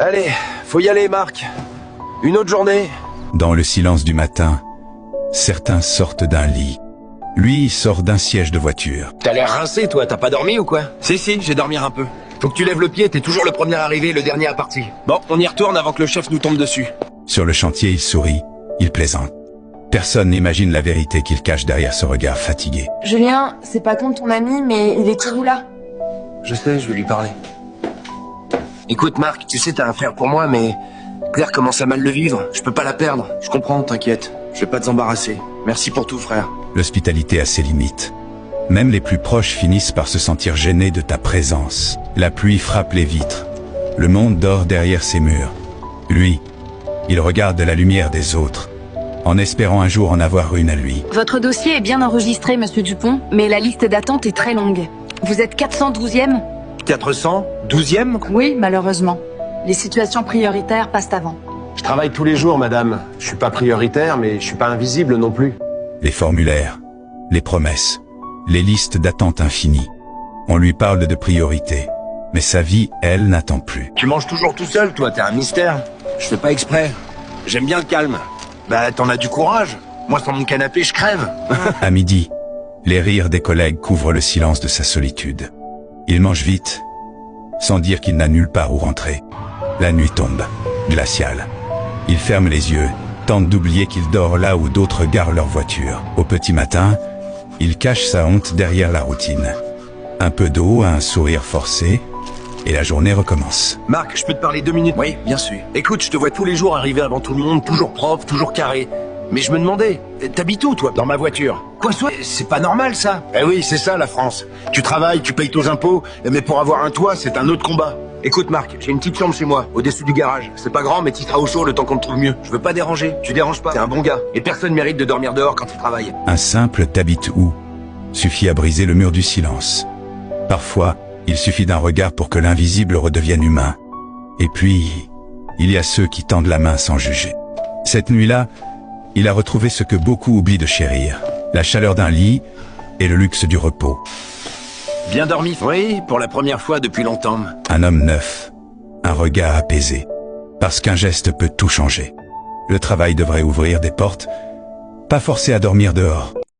Allez, faut y aller, Marc. Une autre journée. Dans le silence du matin, certains sortent d'un lit. Lui sort d'un siège de voiture. T'as l'air rincé, toi, t'as pas dormi ou quoi? Si, j'ai dormi un peu. Faut que tu lèves le pied, t'es toujours le premier arrivé, le dernier à partir. Bon, on y retourne avant que le chef nous tombe dessus. Sur le chantier, il sourit, il plaisante. Personne n'imagine la vérité qu'il cache derrière ce regard fatigué. Julien, c'est pas contre ton ami, mais il est où là? Je sais, je vais lui parler. Écoute, Marc, tu sais, t'as un frère pour moi, mais Claire commence à mal le vivre. Je peux pas la perdre. Je comprends, t'inquiète. Je vais pas t'embarrasser. Merci pour tout, frère. L'hospitalité a ses limites. Même les plus proches finissent par se sentir gênés de ta présence. La pluie frappe les vitres. Le monde dort derrière ses murs. Lui, il regarde la lumière des autres, en espérant un jour en avoir une à lui. Votre dossier est bien enregistré, monsieur Dupont, mais la liste d'attente est très longue. Vous êtes 412e? 412e? Oui, malheureusement. Les situations prioritaires passent avant. Je travaille tous les jours, madame. Je suis pas prioritaire, mais je suis pas invisible non plus. Les formulaires, les promesses, les listes d'attente infinies. On lui parle de priorité, mais sa vie, elle, n'attend plus. Tu manges toujours tout seul, toi, t'es un mystère. Je fais pas exprès. J'aime bien le calme. Bah, t'en as du courage. Moi, sur mon canapé, je crève. À midi, les rires des collègues couvrent le silence de sa solitude. Il mange vite, sans dire qu'il n'a nulle part où rentrer. La nuit tombe, glaciale. Il ferme les yeux, tente d'oublier qu'il dort là où d'autres garent leur voiture. Au petit matin, il cache sa honte derrière la routine. Un peu d'eau, un sourire forcé, et la journée recommence. Marc, je peux te parler 2 minutes? Oui, bien sûr. Écoute, je te vois tous les jours arriver avant tout le monde, toujours propre, toujours carré. Mais je me demandais, t'habites où, toi? Dans ma voiture. Quoi, soit? C'est pas normal, ça. Eh oui, c'est ça, la France. Tu travailles, tu payes tes impôts, mais pour avoir un toit, c'est un autre combat. Écoute, Marc, j'ai une petite chambre chez moi, au-dessus du garage. C'est pas grand, mais tu seras au chaud le temps qu'on te trouve mieux. Je veux pas déranger. Tu déranges pas. T'es un bon gars. Et personne mérite de dormir dehors quand il travaille. Un simple « t'habites où ?» suffit à briser le mur du silence. Parfois, il suffit d'un regard pour que l'invisible redevienne humain. Et puis, il y a ceux qui tendent la main sans juger. Cette nuit-là, il a retrouvé ce que beaucoup oublient de chérir. La chaleur d'un lit et le luxe du repos. Bien dormi? Oui, pour la première fois depuis longtemps. Un homme neuf, un regard apaisé. Parce qu'un geste peut tout changer. Le travail devrait ouvrir des portes, pas forcer à dormir dehors.